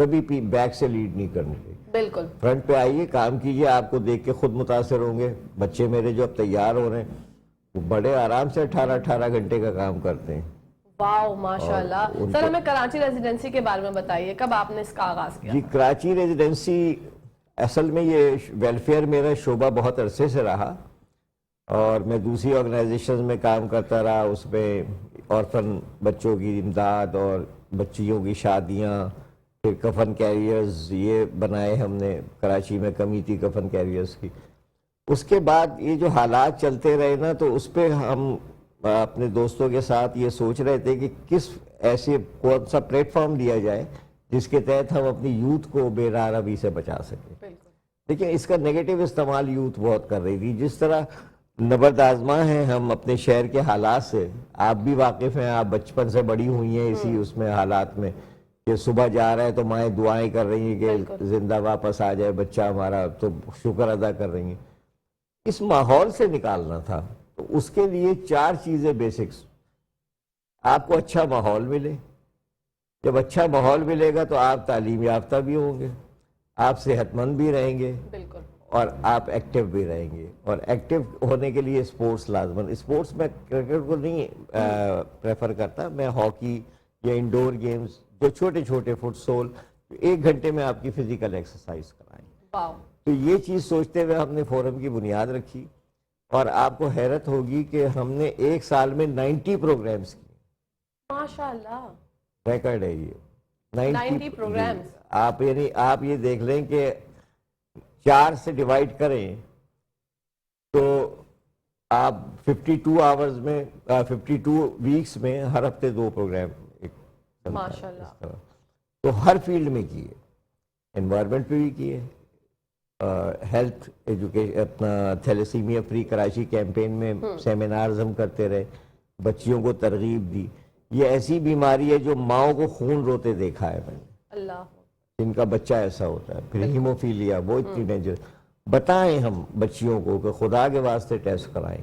کبھی بیک سے لیڈ نہیں کرنی چاہیے. بالکل. فرنٹ پہ آئیے, کام کیجیے, آپ کو دیکھ کے خود متاثر ہوں گے. بچے میرے جو اب تیار ہو رہے ہیں وہ بڑے آرام سے 18 گھنٹے کا کام کرتے ہیں. واو ماشاءاللہ. سر ہمیں کراچی ریزیڈنسی کے بارے میں بتائیے, کب آپ نے اس کا آغاز کیا؟ جی, کراچی ریزیڈنسی اصل میں یہ ویلفیئر میرا شعبہ بہت عرصے سے رہا, اور میں دوسری آرگنائزیشنز میں کام کرتا رہا. اس میں آرفن بچوں کی امداد اور بچیوں کی شادیاں, پھر کفن کیریئرز یہ بنائے ہم نے. کراچی میں کمی تھی کفن کیریئرز کی. اس کے بعد یہ جو حالات چلتے رہے نا, تو اس پہ ہم اپنے دوستوں کے ساتھ یہ سوچ رہے تھے کہ کس ایسے کون سا پلیٹ فارم دیا جائے جس کے تحت ہم اپنی یوتھ کو بے راہ روی سے بچا سکیں. لیکن اس کا نیگیٹو استعمال یوتھ بہت کر رہی تھی. جس طرح نبرد آزما ہیں ہم اپنے شہر کے حالات سے, آپ بھی واقف ہیں, آپ بچپن سے بڑی ہوئی ہیں اسی اس میں حالات میں, کہ صبح جا رہے ہیں تو مائیں دعائیں کر رہی ہیں کہ زندہ واپس آ جائے بچہ ہمارا, تو شکر ادا کر رہی ہیں. اس ماحول سے نکالنا تھا, تو اس کے لیے 4 چیزیں بیسکس. آپ کو اچھا ماحول ملے, جب اچھا ماحول ملے گا تو آپ تعلیم یافتہ بھی ہوں گے, آپ صحت مند بھی رہیں گے, بالکل, اور آپ ایکٹیو بھی رہیں گے. اور ایکٹیو ہونے کے لیے اسپورٹس لازمن. اسپورٹس میں کرکٹ کو نہیں پریفر کرتا, میں ہاکی یا انڈور گیمز جو چھوٹے چھوٹے فٹ سول 1 گھنٹے میں آپ کی فزیکل ایکسرسائز کرائیں. واو. تو یہ چیز سوچتے ہوئے ہم نے فورم کی بنیاد رکھی, اور آپ کو حیرت ہوگی کہ ہم نے 1 سال میں 90 پروگرامز کیے. ماشاءاللہ, ریکارڈ ہے یہ 90 پروگرامز. آپ یعنی آپ یہ دیکھ لیں کہ 4 سے ڈیوائڈ کریں تو آپ 52 آورز میں 52 ویکس میں ہر ہفتے 2 پروگرام ماشاءاللہ. تو ہر فیلڈ میں کیے, انوائرمنٹ پہ بھی کیے, ہیلتھ ایجوکیشن, اپنا تھیلیسیمیا فری کراچی کیمپین میں سیمینارز ہم کرتے رہے, بچیوں کو ترغیب دی. یہ ایسی بیماری ہے جو ماؤں کو خون روتے دیکھا ہے میں نے, اللہ, جن کا بچہ ایسا ہوتا ہے. پھر ہیموفیلیا, وہ اتنی ڈینجر. بتائیں ہم بچیوں کو کہ خدا کے واسطے ٹیسٹ کرائیں,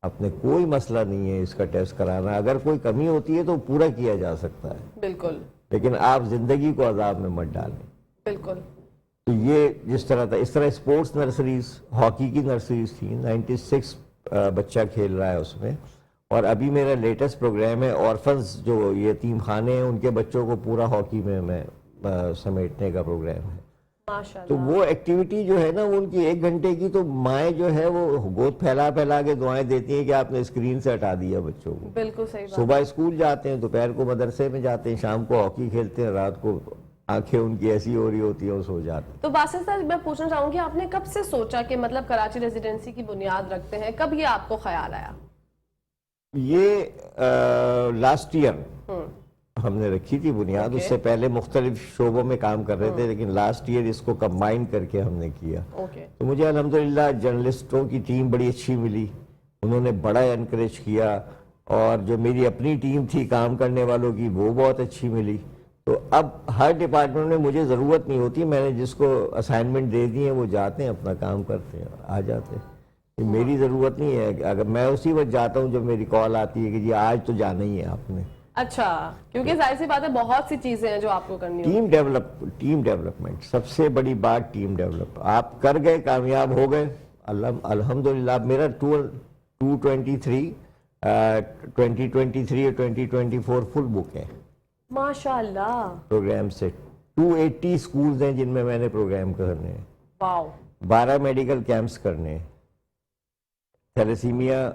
اپنے کوئی مسئلہ نہیں ہے اس کا ٹیسٹ کرانا. اگر کوئی کمی ہوتی ہے تو پورا کیا جا سکتا ہے, بالکل, لیکن آپ زندگی کو عذاب میں مت ڈالیں. بالکل. تو یہ جس طرح تھا, اس طرح اسپورٹس نرسریز, ہاکی کی نرسریز تھیں, 96 بچہ کھیل رہا ہے اس میں. اور ابھی میرا لیٹسٹ پروگرام ہے آرفنز جو یتیم خانے ہیں ان کے بچوں کو پورا ہاکی میں سمیٹنے کا پروگرام ہے. ماشاءاللہ. تو وہ ایکٹیویٹی جو ہے نا ان کی 1 گھنٹے کی, تو مائیں جو ہے وہ گود پھیلا کے دعائیں دیتی ہیں کہ آپ نے اسکرین سے ہٹا دیا بچوں کو. بالکل صحیح بات. صبح اسکول جاتے ہیں, دوپہر کو مدرسے میں جاتے ہیں, شام کو ہاکی کھیلتے ہیں, رات کو آنکھیں ان کی ایسی ہو رہی ہوتی ہیں وہ سو جاتے ہیں. تو باسل صاحب میں پوچھنا چاہوں گی, آپ نے کب سے سوچا کہ مطلب کراچی ریزیڈنسی کی بنیاد رکھتے ہیں, کب یہ آپ کو خیال آیا؟ یہ لاسٹ ایئر ہم نے رکھی تھی بنیاد. اس سے پہلے مختلف شعبوں میں کام کر رہے تھے, لیکن لاسٹ ایئر اس کو کمبائن کر کے ہم نے کیا. تو مجھے الحمدللہ جرنلسٹوں کی ٹیم بڑی اچھی ملی, انہوں نے بڑا انکریج کیا, اور جو میری اپنی ٹیم تھی کام کرنے والوں کی وہ بہت اچھی ملی. تو اب ہر ڈپارٹمنٹ میں مجھے ضرورت نہیں ہوتی, میں نے جس کو اسائنمنٹ دے دی ہیں وہ جاتے ہیں اپنا کام کرتے ہیں آ جاتے ہیں. میری ضرورت نہیں ہے, اگر میں اسی وقت جاتا ہوں جب میری کال آتی ہے کہ جی آج تو جانا ہی ہے آپ نے. اچھا, کیونکہ ظاہر سی بات ہے بہت سی چیزیں ہیں جو آپ کو کرنی ٹیم ڈیولپمنٹ سب سے بڑی بات. ٹیم ڈیولپ آپ کر گئے, کامیاب ہو گئے, الحمدللہ. میرا 2023 اور 2024 فل بک ہے ماشاءاللہ پروگرام سے. 280 اسکولز ہیں جن میں میں نے پروگرام کرنے ہیں. واو. 12 میڈیکل کیمپس کرنے ہیں. تھیلیسیمیا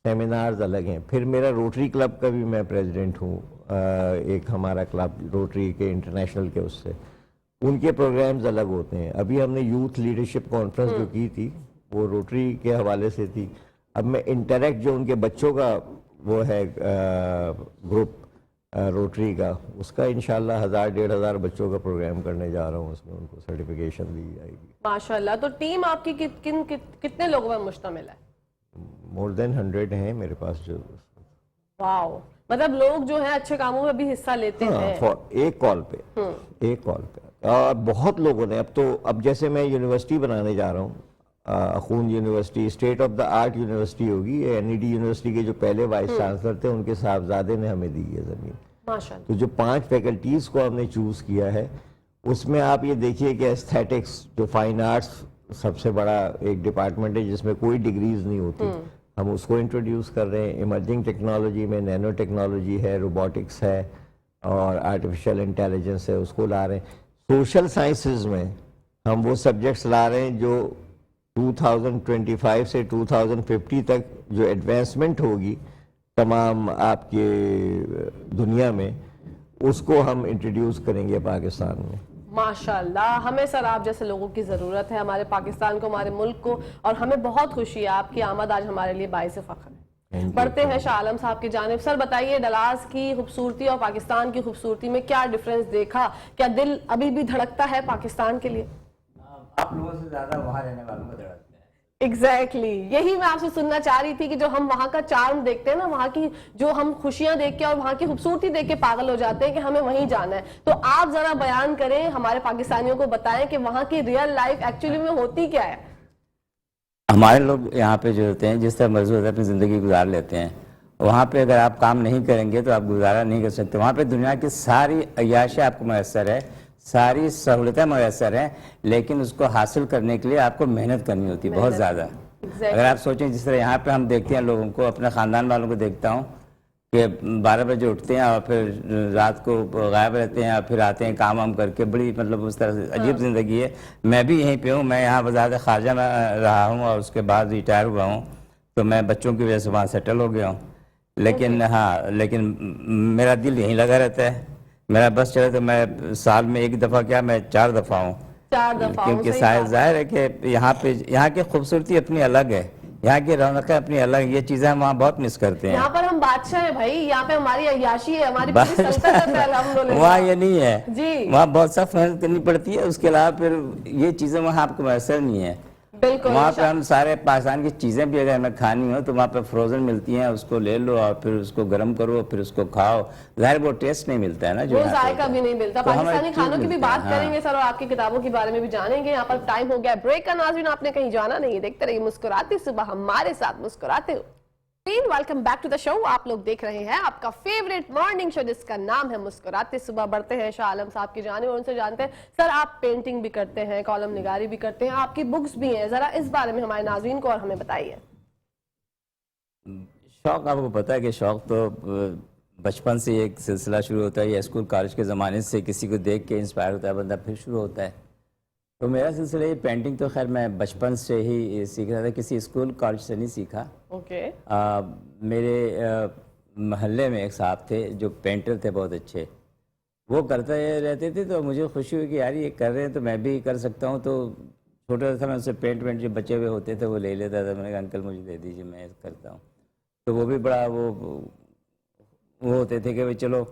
سیمینارز الگ ہیں. پھر میرا روٹری کلب کا بھی میں پریزیڈنٹ ہوں, ایک ہمارا کلب روٹری کے انٹرنیشنل کے, اس سے ان کے پروگرامز الگ ہوتے ہیں. ابھی ہم نے یوتھ لیڈرشپ کانفرنس جو کی تھی وہ روٹری کے حوالے سے تھی. اب میں انٹریکٹ جو ان کے بچوں کا وہ ہے گروپ روٹری کا, اس کا انشاءاللہ 1000-1500 بچوں کا پروگرام کرنے جا رہا ہوں. اس میں ان کو سرٹیفکیشن دی جائے گی. ماشاءاللہ. تو ٹیم آپ کی کتنے لوگوں میں مشتمل ہے؟ مور دین 100 ہیں میرے پاس جو. واو, مطلب لوگ جو ہیں اچھے کاموں میں بھی حصہ لیتے ہیں. ایک کال پہ اور بہت لوگوں نے. اب جیسے میں یونیورسٹی بنانے جا رہا ہوں, اخون university state of the art university ہوگی. NED یونیورسٹی کے جو پہلے وائس چانسلر تھے ان کے صاحبزادے نے ہمیں دی ہے زمین. ماشاءاللہ. تو جو 5 فیکلٹیز کو ہم نے چوز کیا ہے اس میں آپ یہ دیکھیے کہ ایستھیٹکس جو فائن آرٹس سب سے بڑا ایک ڈپارٹمنٹ ہے جس میں کوئی ڈگریز نہیں ہوتی، ہم اس کو انٹروڈیوس کر رہے ہیں. ایمرجنگ ٹیکنالوجی میں نینو ٹیکنالوجی ہے، روبوٹکس ہے اور آرٹیفیشیل انٹیلیجنس ہے، اس کو لا رہے ہیں. سوشل سائنسز میں ہم وہ سبجیکٹس لا رہے ہیں جو 2025 سے 2050 تک جو ایڈوانسمنٹ ہوگی تمام آپ کے دنیا میں، اس کو ہم انٹروڈیوس کریں گے پاکستان میں. ماشاءاللہ، ہمیں سر آپ جیسے لوگوں کی ضرورت ہے، ہمارے پاکستان کو، ہمارے ملک کو، اور ہمیں بہت خوشی ہے آپ کی آمد آج ہمارے لیے باعث فخر ہے. بڑھتے ہیں شاہ عالم صاحب کی جانب. سر بتائیے ڈلاس کی خوبصورتی اور پاکستان کی خوبصورتی میں کیا ڈیفرنس دیکھا؟ کیا دل ابھی بھی دھڑکتا ہے پاکستان کے لیے؟ آپ لوگوں سے زیادہ وہاں رہنے والوں کو دھڑکتا ہے. ایگزیکٹلی یہی میں آپ سے سننا چاہ رہی تھی کہ جو ہم وہاں کا چارم دیکھتے ہیں نا، وہاں کی جو ہم خوشیاں دیکھ کے اور وہاں کی خوبصورتی دیکھ کے پاگل ہو جاتے ہیں کہ ہمیں وہیں جانا ہے. تو آپ ذرا بیان کریں، ہمارے پاکستانیوں کو بتائیں کہ وہاں کی ریئل لائف ایکچولی میں ہوتی کیا ہے. ہمارے لوگ یہاں پہ جو ہوتے ہیں جس طرح مرضی ہوتا ہے اپنی زندگی گزار لیتے ہیں. وہاں پہ اگر آپ کام نہیں کریں گے تو آپ گزارا نہیں کر سکتے. وہاں پہ دنیا کی ساری عیاشیں آپ کو میسر ہے، ساری سہولتیں میسر ہیں، لیکن اس کو حاصل کرنے کے لیے آپ کو محنت کرنی ہوتی ہے بہت زیادہ. اگر آپ سوچیں جس طرح یہاں پہ ہم دیکھتے ہیں لوگوں کو، اپنے خاندان والوں کو دیکھتا ہوں کہ 12 بجے اٹھتے ہیں اور پھر رات کو غائب رہتے ہیں اور پھر آتے ہیں کام وام کر کے. بڑی مطلب اس طرح سے عجیب زندگی ہے. میں بھی یہیں پہ ہوں، میں یہاں وزارت خارجہ میں رہا ہوں اور اس کے بعد ریٹائر ہوا ہوں، تو میں بچوں کی وجہ سے وہاں سیٹل ہو گیا ہوں. لیکن لیکن میرا دل یہیں لگا رہتا ہے. میرا بس چلے تو میں سال میں ایک دفعہ کیا میں 4 دفعہ ہوں، 4 دفعہ. کیونکہ ظاہر ہے کہ یہاں پہ یہاں کی خوبصورتی اپنی الگ ہے، یہاں کی رونقیں اپنی الگ. یہ چیزیں ہم وہاں بہت مس کرتے ہیں. یہاں پر ہم بادشاہ ہیں بھائی، یہاں پہ ہماری عیاشی ہے، ہماری پوری سلطنت ہے الحمدللہ. وہاں یہ نہیں ہے جی، وہاں بہت سخت محنت کرنی پڑتی ہے. اس کے علاوہ پھر یہ چیزیں وہاں آپ کو میسر نہیں ہے. بالکل. وہاں پہ ہم سارے پاکستان کی چیزیں بھی اگر ہمیں کھانی ہو تو وہاں پہ فروزن ملتی ہیں، اس کو لے لو اور پھر اس کو گرم کرو، پھر اس کو کھاؤ. ظاہر وہ ٹیسٹ نہیں ملتا ہے نا، جو وہ ذائقہ بھی نہیں ملتا. پاکستانی کھانوں کی بھی بات کریں گے سر، اور آپ کی کتابوں کے بارے میں بھی جانیں گے. یہاں پر ٹائم ہو گیا بریک کا. ناظرین آپ نے کہیں جانا نہیں، دیکھتے رہیے مسکراتی صبح ہمارے ساتھ مسکراتے ہو. ویلکم بیک ٹو دا شو. آپ لوگ دیکھ رہے ہیں آپ کا فیوریٹ مارننگ شو جس کا نام ہے مسکراتے صبح. بڑھتے ہیں شاہ عالم صاحب کی جانب اور ان سے جانتے ہیں سر آپ پینٹنگ بھی کرتے ہیں، کالم نگاری بھی کرتے ہیں، آپ کی بکس بھی ہیں. ذرا اس بارے میں ہمارے ناظرین کو اور ہمیں بتائیے. شوق آپ کو پتا ہے کہ شوق تو بچپن سے ایک سلسلہ شروع ہوتا ہے یا اسکول کالج کے زمانے سے کسی کو دیکھ کے انسپائر ہوتا ہے بندہ، پھر شروع ہوتا ہے. تو میرا سلسلہ یہ پینٹنگ تو خیر میں بچپن سے ہی سیکھ رہا تھا، کسی اسکول کالج سے نہیں سیکھا. اوکے. میرے محلے میں ایک صاحب تھے جو پینٹر تھے بہت اچھے، وہ کرتے رہتے تھے تو مجھے خوشی ہوئی کہ یار یہ کر رہے ہیں تو میں بھی کر سکتا ہوں. تو چھوٹا تھا میں اس سے پینٹ جو بچے ہوئے ہوتے تھے وہ لے لیتا تھا. میں نے کہا انکل مجھے دے دیجیے میں کرتا ہوں. تو وہ بھی بڑا وہ ہوتے تھے کہ چلو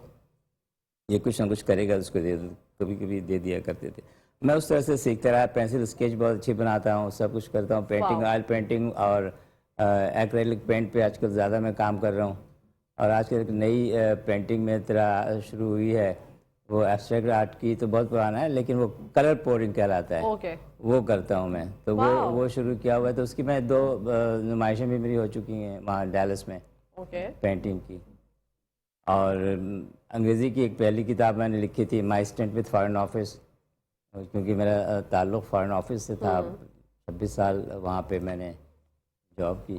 یہ کچھ نہ کچھ کرے گا اس کو دے دو، کبھی کبھی دے دیا کرتے تھے. میں اس طرح سے سیکھتا رہا. پینسل اسکیچ بہت اچھی بناتا ہوں، سب کچھ کرتا ہوں. پینٹنگ، آئل پینٹنگ اور ایکریلک پینٹ پہ آج کل زیادہ میں کام کر رہا ہوں. اور آج کل ایک نئی پینٹنگ میں طرح شروع ہوئی ہے، وہ ایبسٹریکٹ آرٹ کی، تو بہت پرانا ہے لیکن وہ کلر پورنگ کہلاتا ہے، وہ کرتا ہوں میں. تو وہ شروع کیا ہوا ہے. تو اس کی میں 2 نمائشیں بھی میری ہو چکی ہیں وہاں ڈیلس میں پینٹنگ کی. اور انگریزی کی ایک پہلی کتاب میں نے لکھی تھی مائی اسٹنٹ وتھ فارن آفس، کیونکہ میرا تعلق فارن آفس سے تھا. 26 سال وہاں پہ میں نے جاب کی،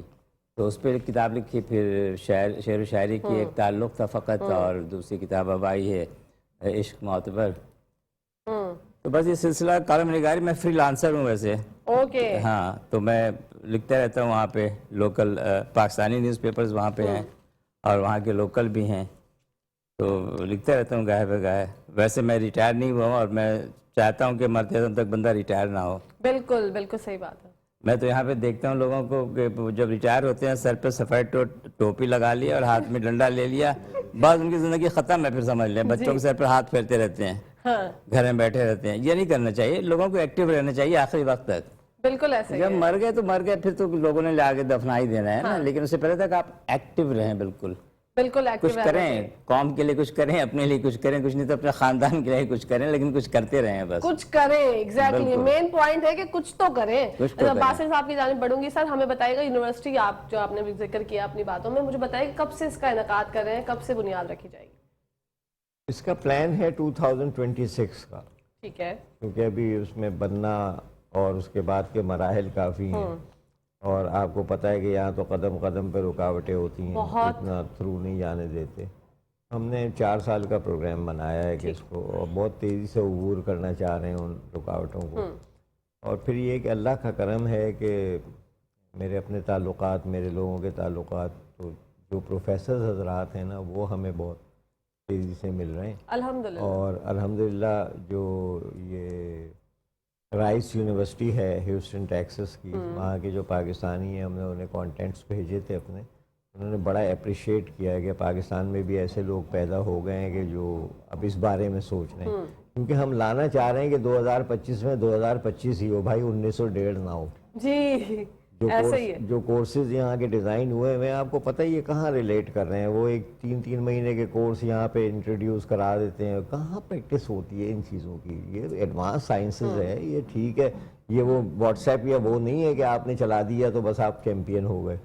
تو اس پہ ایک کتاب لکھی. پھر شعر و شاعری کی ایک تعلق تھا فقط، اور دوسری کتاب اب آئی ہے عشق معتبر. تو بس یہ سلسلہ کالم نگاری. میں فری لانسر ہوں ویسے. ہاں، تو میں لکھتا رہتا ہوں وہاں پہ. لوکل پاکستانی نیوز پیپرز وہاں پہ ہیں اور وہاں کے لوکل بھی ہیں، تو لکھتا رہتا ہوں گاہے بگاہے. ویسے میں ریٹائر نہیں ہوا ہوں اور میں چاہتا ہوں کہ مرتے دم تک بندہ ریٹائر نہ ہو. بالکل بالکل صحیح بات ہے. میں تو یہاں پہ دیکھتا ہوں لوگوں کو کہ جب ریٹائر ہوتے ہیں سر پہ سفید ٹوپی لگا لیا اور ہاتھ میں ڈنڈا لے لیا، بعض ان کی زندگی ختم ہے. پھر سمجھ لیں بچوں کے سر پر ہاتھ پھیرتے رہتے ہیں، گھر میں بیٹھے رہتے ہیں. یہ نہیں کرنا چاہیے. لوگوں کو ایکٹیو رہنا چاہیے آخری وقت تک. بالکل ایسے جب مر گئے تو مر گئے، پھر تو لوگوں نے لا کے دفنا ہی دینا ہے نا. لیکن اس سے پہلے تک آپ ایکٹیو رہیں. بالکل کچھ کریں، قوم کے لیے کچھ کریں، اپنے لیے کچھ کریں. کچھ نہیں تو اپنے خاندان کے لیے کچھ کریں، لیکن کچھ کرتے رہیں. بس کچھ کریں. ایگزیکٹلی مین پوائنٹ ہے کہ کچھ تو کریں. باسل صاحب کی جانب بڑھوں گی. سر ہمیں بتائیے گا یونیورسٹی جو آپ نے ذکر کیا اپنی باتوں میں، مجھے بتائیے کب سے اس کا انعقاد کر رہے ہیں، کب سے بنیاد رکھی جائے گی؟ اس کا پلان ہے 2026 کا. ٹھیک ہے. کیونکہ ابھی اس میں بننا اور اس کے بعد کے مراحل کافی ہیں، اور آپ کو پتہ ہے کہ یہاں تو قدم قدم پہ رکاوٹیں ہوتی ہیں، اتنا تھرو نہیں جانے دیتے. ہم نے 4 سال کا پروگرام بنایا ہے کہ اس کو اور بہت تیزی سے عبور کرنا چاہ رہے ہیں ان رکاوٹوں کو. اور پھر یہ کہ اللہ کا کرم ہے کہ میرے اپنے تعلقات، میرے لوگوں کے تعلقات، تو جو پروفیسرز حضرات ہیں نا وہ ہمیں بہت تیزی سے مل رہے ہیں الحمدللہ. اور الحمدللہ جو یہ رائس یونیورسٹی ہے ہیوسٹن ٹیکسس کی، وہاں کے جو پاکستانی ہیں، ہم نے انہیں کانٹینٹس بھیجے تھے اپنے، انہوں نے بڑا اپریشیٹ کیا ہے کہ پاکستان میں بھی ایسے لوگ پیدا ہو گئے ہیں کہ جو اب اس بارے میں سوچ رہے ہیں. کیونکہ ہم لانا چاہ رہے ہیں کہ 2025 میں 2025 ہی ہو بھائی، 1901 نہ ہو. جی ایسے ہی ہے. جو کورسز یہاں کے ڈیزائن ہوئے ہیں آپ کو پتہ ہی ہے کہاں ریلیٹ کر رہے ہیں. وہ ایک 3 مہینے کے کورس یہاں پہ انٹروڈیوس کرا دیتے ہیں، کہاں پریکٹس ہوتی ہے ان چیزوں کی. یہ ایڈوانس سائنسز ہے، یہ ٹھیک ہے، یہ وہ واٹس ایپ یا وہ نہیں ہے کہ آپ نے چلا دیا تو بس آپ چیمپئن ہو گئے.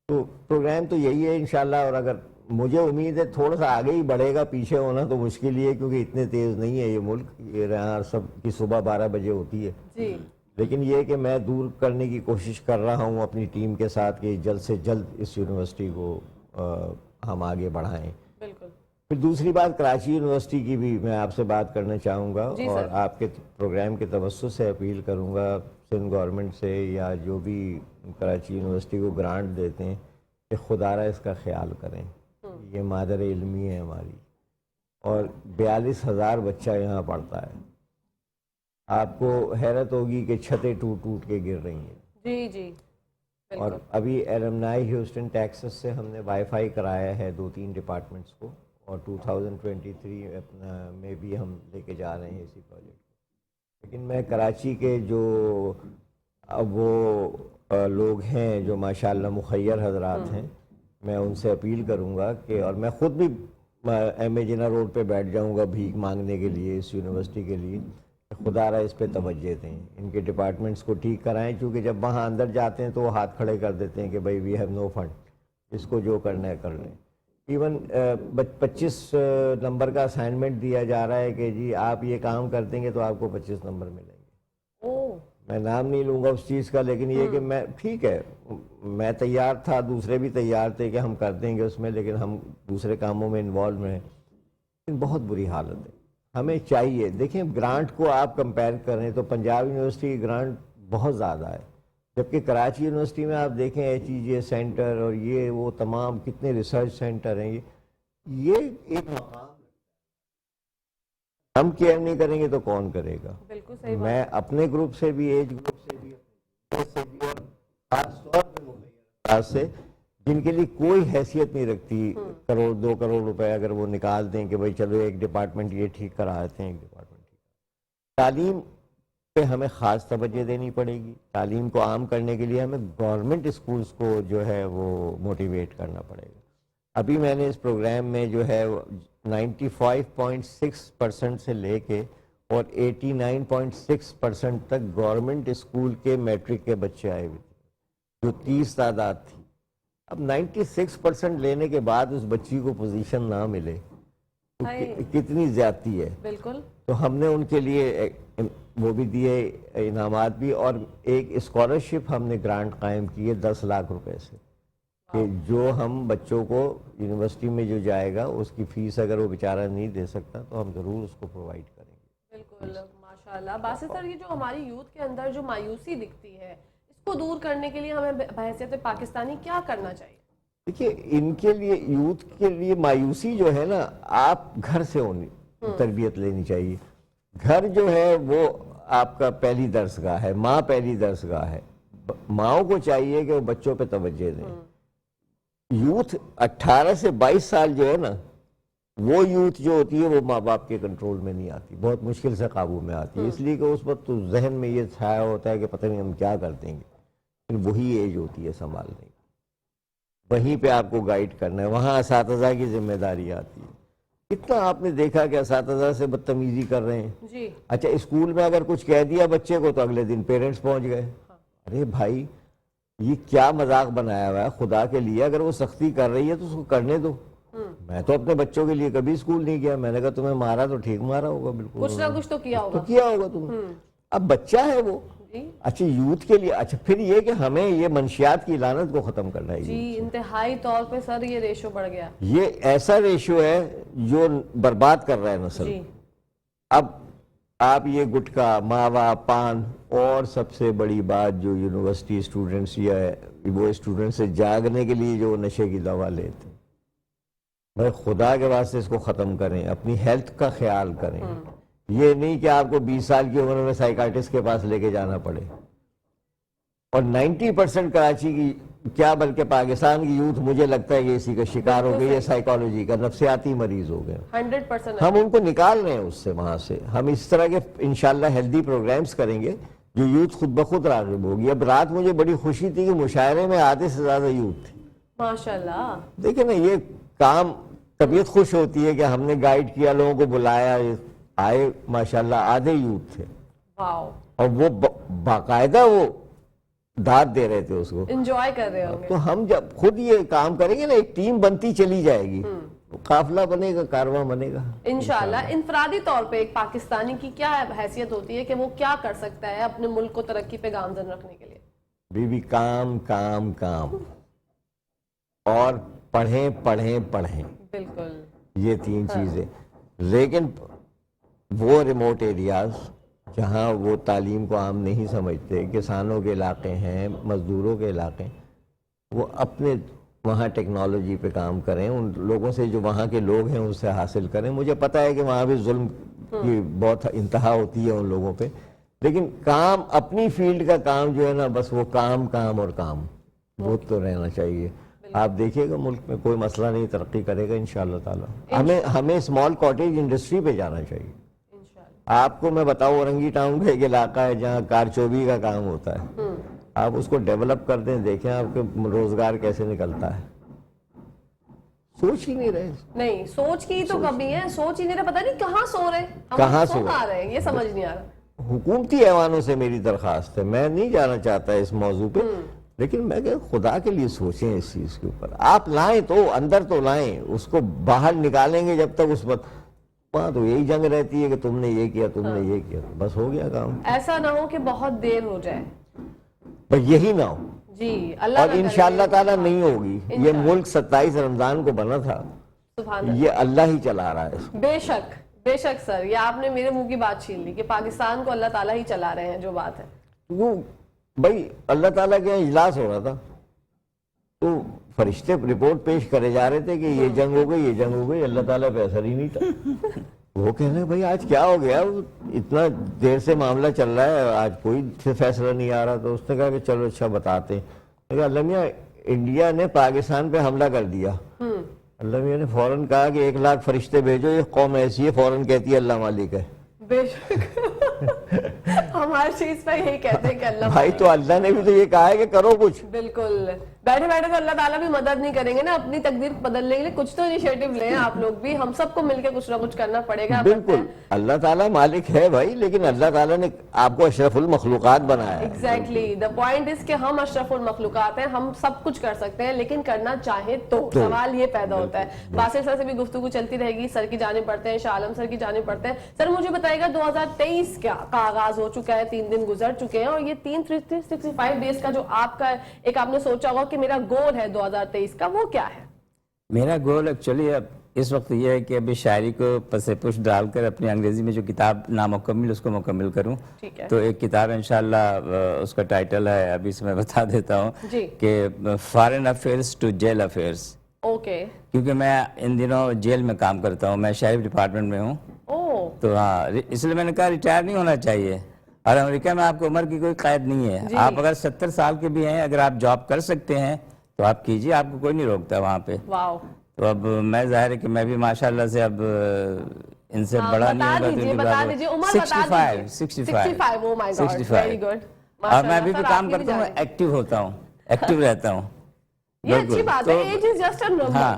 تو پروگرام تو یہی ہے انشاءاللہ. اور اگر مجھے امید ہے تھوڑا سا آگے ہی بڑھے گا، پیچھے ہونا تو مشکل ہی ہے کیونکہ اتنے تیز نہیں ہے یہ ملک. یہ یہاں سب کی صبح 12 بجے ہوتی ہے جی. لیکن یہ کہ میں دور کرنے کی کوشش کر رہا ہوں اپنی ٹیم کے ساتھ کہ جلد سے جلد اس یونیورسٹی کو ہم آگے بڑھائیں. بالکل. پھر دوسری بات کراچی یونیورسٹی کی بھی میں آپ سے بات کرنا چاہوں گا اور آپ کے پروگرام کے توسط سے اپیل کروں گا سندھ گورنمنٹ سے یا جو بھی کراچی یونیورسٹی کو گرانٹ دیتے ہیں کہ خدا را اس کا خیال کریں. یہ مادر علمی ہے ہماری اور 42,000 بچہ یہاں پڑھتا ہے. آپ کو حیرت ہوگی کہ چھتیں ٹوٹ ٹوٹ کے گر رہی ہیں. جی جی. اور ابھی ایلمنائی ہیوسٹن ٹیکسس سے ہم نے وائی فائی کرایا ہے 2-3 ڈپارٹمنٹس کو، اور 2023 میں بھی ہم لے کے جا رہے ہیں اسی پروجیکٹ کو. لیکن میں کراچی کے جو اب وہ لوگ ہیں جو ماشاءاللہ مخیر حضرات ہیں، میں ان سے اپیل کروں گا کہ، اور میں خود بھی ایم اے جناح روڈ پہ بیٹھ جاؤں گا بھیک مانگنے کے لیے اس یونیورسٹی کے لیے، خدا را اس پہ توجہ دیں، ان کے ڈپارٹمنٹس کو ٹھیک کرائیں. کیونکہ جب وہاں اندر جاتے ہیں تو وہ ہاتھ کھڑے کر دیتے ہیں کہ بھائی وی ہیو نو فنڈ، اس کو جو کرنا ہے کر لیں. ایون 25 نمبر کا اسائنمنٹ دیا جا رہا ہے کہ جی آپ یہ کام کر دیں گے تو آپ کو 25 نمبر ملیں گے. میں نام نہیں لوں گا اس چیز کا، لیکن یہ کہ میں ٹھیک ہے، میں تیار تھا، دوسرے بھی تیار تھے کہ ہم کر دیں گے اس میں، لیکن ہم دوسرے کاموں میں انوالو ہیں. بہت بری حالت ہے. ہمیں چاہیے، دیکھیں گرانٹ کو آپ کمپیئر کریں تو پنجاب یونیورسٹی کی گرانٹ بہت زیادہ ہے، جبکہ کراچی یونیورسٹی میں آپ دیکھیں HEJ سینٹر اور یہ وہ تمام کتنے ریسرچ سینٹر ہیں. یہ ایک مقام ہم کیئر نہیں کریں گے تو کون کرے گا. بالکل صحیح. میں اپنے گروپ سے بھی، ایج گروپ سے بھی، اور خاص طور پہ مخیر سے جن کے لیے کوئی حیثیت نہیں رکھتی، 1-2 کروڑ روپے اگر وہ نکال دیں کہ بھائی چلو ایک ڈپارٹمنٹ یہ ٹھیک کرا دیتے ہیں، ایک ڈپارٹمنٹ ٹھیک. تعلیم پہ ہمیں خاص توجہ دینی پڑے گی. تعلیم کو عام کرنے کے لیے ہمیں گورنمنٹ اسکولز کو جو ہے وہ موٹیویٹ کرنا پڑے گا. ابھی میں نے اس پروگرام میں جو ہے 95.6% سے لے کے اور 89.6% تک گورنمنٹ اسکول کے میٹرک کے بچے آئے ہوئے تھے، جو 30 تعداد تھی. اب 96% لینے کے بعد اس بچی کو پوزیشن نہ ملے تو کتنی زیادتی ہے. بالکل. تو ہم نے ان کے لیے وہ بھی دیے انعامات بھی، اور ایک اسکالرشپ ہم نے گرانٹ قائم کی ہے 10 لاکھ روپے سے، کہ جو ہم بچوں کو یونیورسٹی میں جو جائے گا اس کی فیس اگر وہ بیچارہ نہیں دے سکتا تو ہم ضرور اس کو پرووائڈ کریں گے. بالکل ماشاءاللہ. باسط سر، یہ جو ہماری یوتھ کے اندر جو مایوسی دکھتی ہے، اس کو دور کرنے کے لیے ہمیں بحیثیت پاکستانی کیا کرنا چاہیے؟ دیکھیے ان کے لیے، یوتھ کے لیے مایوسی جو ہے نا، آپ گھر سے تربیت لینی چاہیے. گھر جو ہے وہ آپ کا پہلی درسگاہ ہے، ماں پہلی درسگاہ ہے. ماؤں کو چاہیے کہ وہ بچوں پہ توجہ دیں. یوتھ 18 سے 22 سال جو ہے نا، وہ یوتھ جو ہوتی ہے وہ ماں باپ کے کنٹرول میں نہیں آتی، بہت مشکل سے قابو میں آتی ہے. اس لیے کہ اس وقت تو ذہن میں یہ چھایا ہوتا ہے کہ پتہ نہیں ہم کیا کر دیں گے. پھر وہی ایج ہوتی ہے سنبھالنے کی، وہیں پہ آپ کو گائیڈ کرنا ہے. وہاں اساتذہ کی ذمہ داری آتی ہے. کتنا آپ نے دیکھا کہ اساتذہ سے بدتمیزی کر رہے ہیں. جی. اچھا اسکول میں اگر کچھ کہہ دیا بچے کو تو اگلے دن پیرنٹس پہنچ گئے. ارے بھائی یہ کیا مذاق بنایا ہوا ہے خدا کے لیے. اگر وہ سختی کر رہی ہے تو اس کو کرنے دو. میں تو اپنے بچوں کے لیے کبھی اسکول نہیں گیا. میں نے کہا تمہیں مارا تو ٹھیک مارا ہوگا, بالکل کچھ نہ کچھ تو کیا ہوگا. تو کیا ہوگا تم. اب بچہ ہے وہ. اچھا یوتھ کے لیے, اچھا پھر یہ کہ ہمیں یہ منشیات کی لعنت کو ختم کرنا ہے. جی انتہائی طور پہ سر یہ ریشو بڑھ گیا. یہ ایسا ریشو ہے جو برباد کر رہا ہے نسل. جی اب آپ یہ گٹکا, ماوا, پان, اور سب سے بڑی بات جو یونیورسٹی اسٹوڈنٹس یا وہ اسٹوڈنٹ سے جاگنے کے لیے جو نشے کی دوا لیتے ہیں, بھائی خدا کے واسطے اس کو ختم کریں, اپنی ہیلتھ کا خیال کریں. یہ نہیں کہ آپ کو 20 سال کی عمر میں سائیکاٹرسٹ کے پاس لے کے جانا پڑے. اور 90% کراچی کی کیا بلکہ پاکستان کی یوتھ مجھے لگتا ہے کہ اسی کا شکار ہو گئی ہے, سائیکالوجی کا, نفسیاتی مریض ہو گئے. 100% ہم ان کو نکال رہے ہیں اس سے, وہاں سے. ہم اس طرح کے انشاءاللہ ہیلدی پروگرامز کریں گے جو یوتھ خود بخود راغب ہوگی. اب رات مجھے بڑی خوشی تھی کہ مشاعرے میں آدھے سے زیادہ یوتھ تھی. ماشاءاللہ. دیکھیں نا یہ کام, طبیعت خوش ہوتی ہے کہ ہم نے گائیڈ کیا, لوگوں کو بلایا, آئے ماشاءاللہ آدھے یوتھ تھے. واو. اور وہ باقاعدہ وہ داد دے رہے تھے اس کو, انجوائے کر رہے ہوں گے. تو ہم جب خود یہ کام کریں گے نا, ایک ٹیم بنتی چلی جائے گی, قافلہ بنے گا, کارواں بنے گا انشاءاللہ. انفرادی طور پہ ایک پاکستانی کی کیا حیثیت ہوتی ہے کہ وہ کیا کر سکتا ہے اپنے ملک کو ترقی پہ گامزن رکھنے کے لیے؟ بی کام کام کام, اور پڑھیں پڑھیں پڑھیں. بالکل یہ 3 چیزیں. لیکن وہ ریموٹ ایریاز جہاں وہ تعلیم کو عام نہیں سمجھتے, کسانوں کے علاقے ہیں, مزدوروں کے علاقے ہیں, وہ اپنے وہاں ٹیکنالوجی پہ کام کریں, ان لوگوں سے جو وہاں کے لوگ ہیں ان سے حاصل کریں. مجھے پتہ ہے کہ وہاں بھی ظلم کی بہت انتہا ہوتی ہے ان لوگوں پہ, لیکن کام, اپنی فیلڈ کا کام جو ہے نا, بس وہ کام کام اور کام, وہ تو رہنا چاہیے. آپ دیکھیے گا ملک میں کوئی مسئلہ نہیں, ترقی کرے گا انشاءاللہ تعالی. ہمیں اسمال کاٹیج انڈسٹری پہ جانا چاہیے. آپ کو میں بتاؤں, اورنگی ٹاؤن کا ایک علاقہ ہے جہاں کارچوبی کا کام ہوتا ہے, آپ اس کو ڈیولپ کر دیں, دیکھیں آپ کے روزگار کیسے نکلتا ہے. سوچ ہی نہیں رہے. نہیں, سوچ کی تو کمی ہے, سوچ ہی نہیں رہے. پتہ نہیں کہاں سو رہے, کہاں سو آ رہے ہیں, یہ سمجھ نہیں آ رہا. حکومتی ایوانوں سے میری درخواست ہے, میں نہیں جانا چاہتا اس موضوع پہ, لیکن میں کہ خدا کے لیے سوچیں اس چیز کے اوپر. آپ لائیں تو اندر تو لائیں, اس کو باہر نکالیں گے جب تک اس وقت وہاں تو یہی جنگ رہتی ہے کہ تم نے یہ کیا, تم نے یہ کیا, بس ہو گیا کام. ایسا نہ ہو کہ بہت دیر ہو جائے, بس یہی نہ ہو. جی اللہ اور انشاءاللہ تعالیٰ نہیں ہوگی. یہ ملک 27 رمضان کو بنا تھا, سبحان یہ اللہ ہی چلا رہا ہے. بے شک بے شک سر, یہ آپ نے میرے منہ کی بات چھین لی کہ پاکستان کو اللہ تعالیٰ ہی چلا رہے ہیں, جو بات ہے. وہ بھائی اللہ تعالیٰ کے اجلاس ہو رہا تھا, تو فرشتے رپورٹ پیش کرے جا رہے تھے کہ یہ جنگ ہو گئی, یہ جنگ ہو گئی. اللہ تعالیٰ پہ اثر ہی نہیں تھا. وہ کہہ رہے ہیں بھائی آج کیا ہو گیا, اتنا دیر سے معاملہ چل رہا ہے, آج کوئی فیصلہ نہیں آ رہا. تو اس نے کہا کہ چلو اچھا بتاتے ہیں. میں کہا اللہ میاں, انڈیا نے پاکستان پہ حملہ کر دیا. اللہ میاں نے فوراً کہا کہ 1 لاکھ فرشتے بھیجو, یہ قوم ایسی ہے, فوراً کہتی ہے اللہ مالک ہے. بے شک ہماری چیز پہ یہی کہتے ہیں کہ اللہ بھائی تو اللہ نے بھی تو یہ کہا ہے کہ کرو کچھ. بالکل, بیٹھے بیٹھے تو اللہ تعالیٰ بھی مدد نہیں کریں گے نا, اپنی تقدیر بدلنے کے لیے کچھ تو انیشیٹو لیں آپ لوگ بھی. ہم سب کو مل کے کچھ نہ کچھ کرنا پڑے گا. بالکل, اللہ تعالیٰ مالک ہے بھائی, لیکن اللہ تعالیٰ نے آپ کو اشرف المخلوقات بنایا ہے. ایگزیکٹلی, دا پوائنٹ از کہ ہم اشرف المخلوقات ہیں, ہم سب کچھ کر سکتے ہیں, لیکن کرنا چاہیں تو. سوال یہ پیدا ہوتا ہے. باسل سر سے بھی گفتگو چلتی رہے گی, سر کی جانب پڑھتے ہیں, شاہ عالم سر کی جانب پڑھتے ہیں. سر مجھے بتائے گا 2023 کا آغاز ہو چکا ہے, 3 دن گزر چکے ہیں, اور یہ 365 ڈیز کا جو آپ کا ایک آپ نے سوچا ہوگا کہ میرا گول ہے 2023 کا, وہ کیا ہے؟ میرا گول ایکچولی اب اس وقت یہ ہے کہ ابھی شاعری کو پس پش ڈال کر اپنی انگریزی میں جو کتاب نامکمل اس کو مکمل کروں. تو ایک کتاب انشاءاللہ اس کا ٹائٹل ہے, ابھی سے میں بتا دیتا ہوں کہ foreign affairs to jail affairs. Okay, کیونکہ میں ان دنوں جیل میں کام کرتا ہوں, میں شہری ڈپارٹمنٹ میں ہوں. تو ہاں, اس لیے میں نے کہا ریٹائر نہیں ہونا چاہیے, اور امریکہ میں آپ کو عمر کی کوئی قید نہیں ہے. آپ اگر 70 سال کے بھی ہیں, اگر آپ جاب کر سکتے ہیں تو آپ کیجئے, آپ کو کوئی نہیں روکتا وہاں پہ. تو اب میں ظاہر ہے کہ میں بھی ماشاءاللہ سے اب ان سے بڑا نہیں ہوگا. 65. اور میں ابھی بھی کام کرتا ہوں, ایکٹیو ہوتا ہوں, ایکٹیو رہتا ہوں. یہ اچھی بات ہے, age is just a number. ہاں,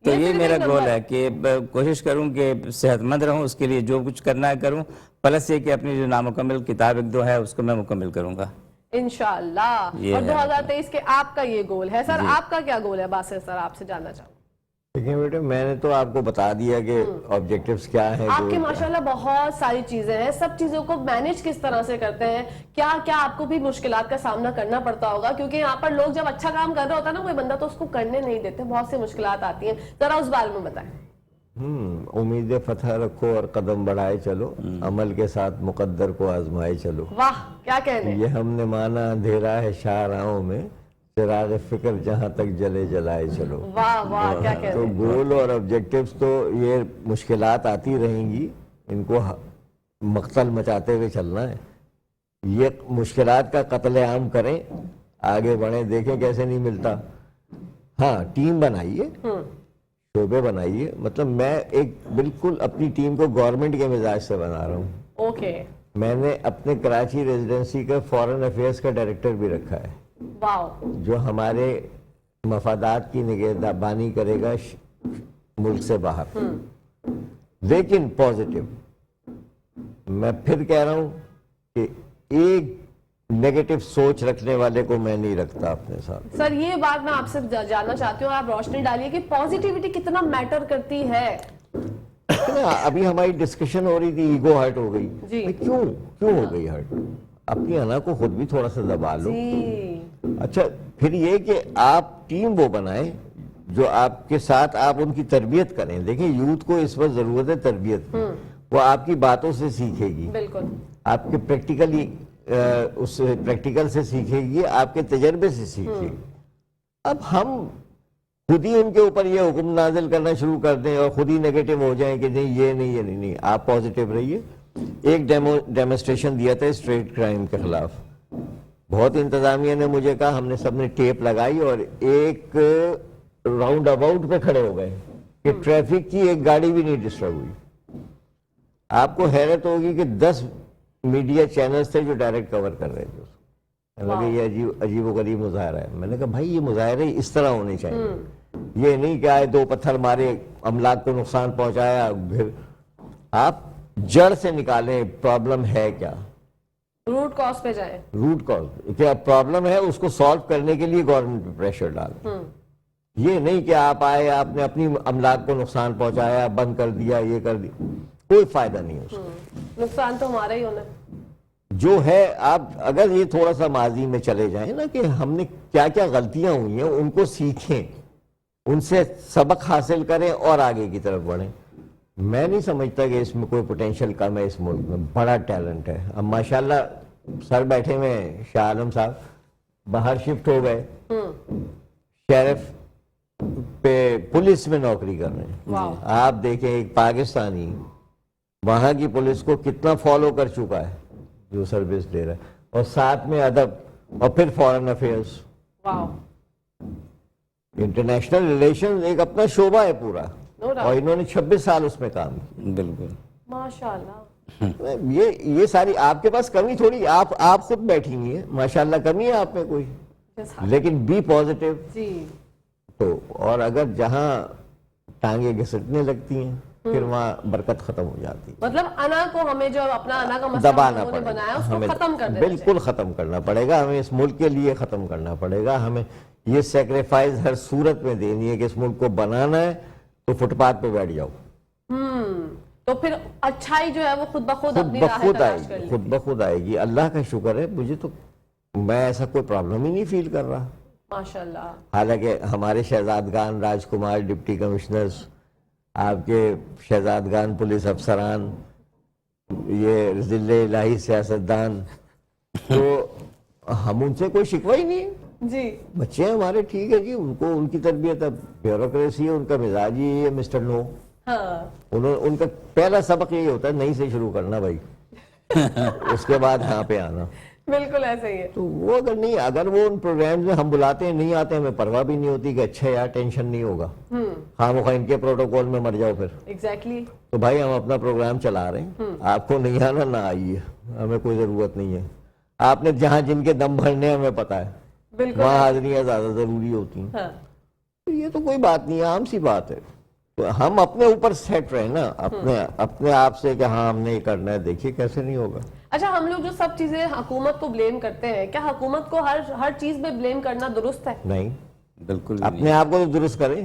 تو یہ میرا گول ہے کہ کوشش کروں کہ صحت مند رہوں, اس کے لیے جو کچھ کرنا ہے کروں, پلس یہ کہ اپنی جو نامکمل کتاب 1-2 ہے اس کو میں مکمل کروں گا انشاءاللہ. اور 2023 کے آپ کا یہ گول ہے. سر آپ کا کیا گول ہے باسل سر, آپ سے جاننا چاہوں. دیکھیں بیٹے میں نے تو آپ کو بتا دیا کہ آبجیکٹیوز کیا ہیں. آپ کے ماشاءاللہ بہت ساری چیزیں ہیں, سب چیزوں کو مینج کس طرح سے کرتے ہیں, کیا کیا آپ کو بھی مشکلات کا سامنا کرنا پڑتا ہوگا, کیونکہ یہاں پر لوگ جب اچھا کام کر رہا ہوتا ہے نا کوئی بندہ تو اس کو کرنے نہیں دیتے, بہت سی مشکلات آتی ہیں, ذرا اس بارے میں بتائیں. امید فتح رکھو اور قدم بڑھائے چلو, عمل کے ساتھ مقدر کو آزمائے چلو. واہ کیا کہنے. یہ ہم نے مانا اندھیرا ہے شاہراہوں میں, چراغ فکر جہاں تک جلے جلائے چلو. واہ واہ کیا تو کہنے. گول اور آبجیکٹیوز تو یہ مشکلات آتی رہیں گی, ان کو مقتل مچاتے ہوئے چلنا ہے. یہ مشکلات کا قتل عام کریں, آگے بڑھیں, دیکھیں کیسے نہیں ملتا. ہاں ٹیم بنائیے, شعبے بنائیے. مطلب میں ایک بالکل اپنی ٹیم کو گورنمنٹ کے مزاج سے بنا رہا ہوں. اوکے. میں نے اپنے کراچی ریزیڈنسی کا فارن افیئرس کا ڈائریکٹر بھی رکھا ہے, واو. جو ہمارے مفادات کی نگہبانی کرے گا ملک سے باہر, لیکن پازیٹیو. میں پھر کہہ رہا ہوں کہ ایک نیگیٹو سوچ رکھنے والے کو میں نہیں رکھتا اپنے ساتھ. سر یہ بات میں آپ سے جاننا چاہتی ہوں, آپ روشنی ڈالیے کہ پازیٹیوٹی کتنا میٹر کرتی ہے. ابھی ہماری ڈسکشن ہو رہی تھی, ایگو ہرٹ ہو گئی. جی. کیوں ہو گئی ہرٹ؟ اپنی انا کو خود بھی تھوڑا سا دبا لو. اچھا پھر یہ کہ آپ ٹیم وہ بنائیں جو آپ کے ساتھ آپ ان کی تربیت کریں. دیکھیں یوتھ کو اس وقت ضرورت ہے تربیت کی. وہ آپ کی باتوں سے سیکھے گی, بالکل آپ کے اس پریکٹیکل سے سیکھے گی, آپ کے تجربے سے سیکھے گی. اب ہم خود ہی ان کے اوپر یہ حکم نازل کرنا شروع کر دیں اور خود ہی نیگیٹو ہو جائیں کہ نہیں یہ نہیں یہ نہیں. آپ پازیٹیو رہیے. ایک ڈیمونسٹریشن دیا تھا اسٹریٹ کرائم کے خلاف, بہت انتظامیہ نے مجھے کہا, ہم نے سب نے ٹیپ لگائی اور ایک راؤنڈ اباؤٹ پہ کھڑے ہو گئے کہ ٹریفک کی ایک گاڑی بھی نہیں ڈسٹرب ہوئی. آپ کو حیرت ہوگی کہ 10 میڈیا چینلز تھے جو ڈائریکٹ کور کر رہے تھے. میں نے کہا یہ عجیب و غریب مظاہرہ ہے. میں نے کہا بھائی یہ مظاہرے اس طرح ہونے چاہیے, یہ نہیں کہ آئے 2 پتھر مارے, املاک کو نقصان پہنچایا. پھر آپ جڑ سے نکالیں پرابلم ہے کیا, روٹ کاز پہ جائیں. روٹ کاز کیا پرابلم ہے, اس کو سالو کرنے کے لیے گورنمنٹ پہ پریشر ڈالیں. یہ نہیں کہ آپ آئے, آپ نے اپنی املاک کو نقصان پہنچایا, بند کر دیا, یہ کر دیا, کوئی فائدہ نہیں اس کا. نقصان تو ہمارا ہی ہونا ہے. جو ہے آپ اگر یہ تھوڑا سا ماضی میں چلے جائیں نا کہ ہم نے کیا کیا غلطیاں ہوئی ہیں ان کو سیکھیں, ان سے سبق حاصل کریں اور آگے کی طرف بڑھیں. میں نہیں سمجھتا کہ اس میں کوئی پوٹینشیل کم ہے. اس ملک میں بڑا ٹیلنٹ ہے. اب ماشاءاللہ سر بیٹھے ہوئے ہیں, شاہ عالم صاحب باہر شفٹ ہو گئے, شیرف پہ پولیس میں نوکری کر رہے ہیں. آپ دیکھیں ایک پاکستانی وہاں کی پولیس کو کتنا فالو کر چکا ہے, جو سروس دے رہا ہے, اور ساتھ میں ادب اور پھر فارن افیئرس. انٹرنیشنل ریلیشن ایک اپنا شعبہ ہے پورا, اور انہوں نے 26 سال اس میں کام کیا. بالکل ماشاءاللہ. یہ ساری آپ کے پاس کمی تھوڑی, آپ خود بیٹھی ہوئی ہیں ماشاءاللہ, کمی ہے آپ میں کوئی, لیکن بی پازیٹیو. تو اور اگر جہاں ٹانگیں گھسٹنے لگتی ہیں پھر وہاں برکت ختم ہو جاتی. مطلب انا کو ہمیں جو اپنا انا کا مسئلہ دبانا انہوں نے پڑے بنایا اس کو ہمیں, ختم کر دینا بالکل ختم کرنا پڑے گا. ہمیں اس ملک کے لیے ختم کرنا پڑے گا. ہمیں یہ سیکریفائز ہر صورت میں دینی ہے کہ اس ملک کو بنانا ہے تو فٹ پاتھ پہ بیٹھ جاؤ. تو پھر اچھائی جو ہے وہ خود بخود خود اپنی راہ بخود آئے تلاش کر گی, لے. خود بخود آئے گی. اللہ کا شکر ہے مجھے تو, میں ایسا کوئی پرابلم ہی نہیں فیل کر رہا ماشاءاللہ. حالانکہ ہمارے شہزادگان راج کمار ڈپٹی کمشنرز, آپ کے شہزادگان پولیس افسران, یہ ذل الہی سیاستدان, تو ہم ان سے کوئی شکوہ ہی نہیں ہے. جی بچے ہیں ہمارے, ٹھیک ہے جی, ان کو ان کی تربیت, اب بیوروکریسی ہے, ان کا مزاج ہی ہے مسٹر نو. ان کا پہلا سبق یہی ہوتا ہے نہیں سے شروع کرنا بھائی, اس کے بعد یہاں پہ آنا. بالکل ایسا ہی ہے. تو وہ اگر نہیں, اگر وہ ان پروگرامز میں ہم بلاتے ہیں نہیں آتے, ہمیں پرواہ بھی نہیں ہوتی کہ اچھا یار ٹینشن نہیں ہوگا, خواہ ان کے پروٹوکول میں مر جاؤ پھر. ایگزیکٹلی. تو بھائی ہم اپنا پروگرام چلا رہے ہیں, آپ کو نہیں آنا نہ آئیے, ہمیں کوئی ضرورت نہیں ہے. آپ نے جہاں جن کے دم بھرنے ہمیں پتا ہے, وہاں حاضریاں زیادہ ضروری ہوتی ہیں. تو یہ تو کوئی بات نہیں ہے, عام سی بات ہے. تو ہم اپنے اوپر سیٹ رہے نا, اپنے آپ سے کہ ہاں ہم نے یہ کرنا ہے, دیکھیے کیسے نہیں ہوگا. اچھا ہم لوگ جو سب چیزیں حکومت کو بلیم کرتے ہیں, کیا حکومت کو ہر چیز میں بلیم کرنا درست ہے؟ نہیں, بالکل اپنے آپ کو تو درست کریں.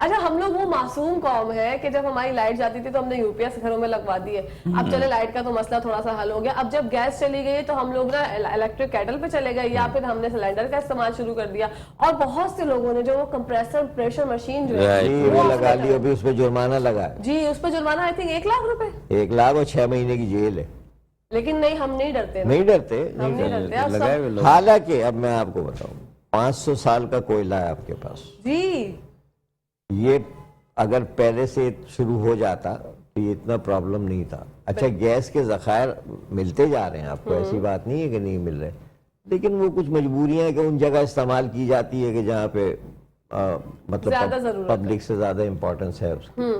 اچھا ہم لوگ وہ معصوم قوم ہے کہ جب ہماری لائٹ جاتی تھی تو ہم نے یو پی ایس گھروں میں لگوا دی ہے. اب چلے لائٹ کا تو مسئلہ تھوڑا سا حل ہو گیا. اب جب گیس چلی گئی تو ہم لوگ نا الیکٹرک کیٹل پہ چلے گئے یا پھر ہم نے سلینڈر کا استعمال شروع کر دیا. اور بہت سے لوگوں نے جو وہ کمپریسر پریشر مشین جو ہے جی وہ لگا لی, ابھی اس پہ جرمانہ لگا ہے جی اس پہ جرمانہ آئی تھنک 1 لاکھ روپے. 1 لاکھ اور 6 مہینے کی جیل ہے. لیکن نہیں ہم نہیں ڈرتے, نہیں ڈرتے. ہم نہیں ڈرتے. اب لگائے ہوئے لوگ. حالانکہ اب میں آپ کو بتاؤں 500 سال کا کوئلہ ہے آپ کے پاس. جی یہ اگر پہلے سے شروع ہو جاتا تو یہ اتنا پرابلم نہیں تھا. اچھا گیس کے ذخائر ملتے جا رہے ہیں آپ کو, ایسی بات نہیں ہے کہ نہیں مل رہے, لیکن وہ کچھ مجبوریاں ہیں کہ ان جگہ استعمال کی جاتی ہے کہ جہاں پہ مطلب پبلک سے زیادہ امپورٹنس ہے اس کی.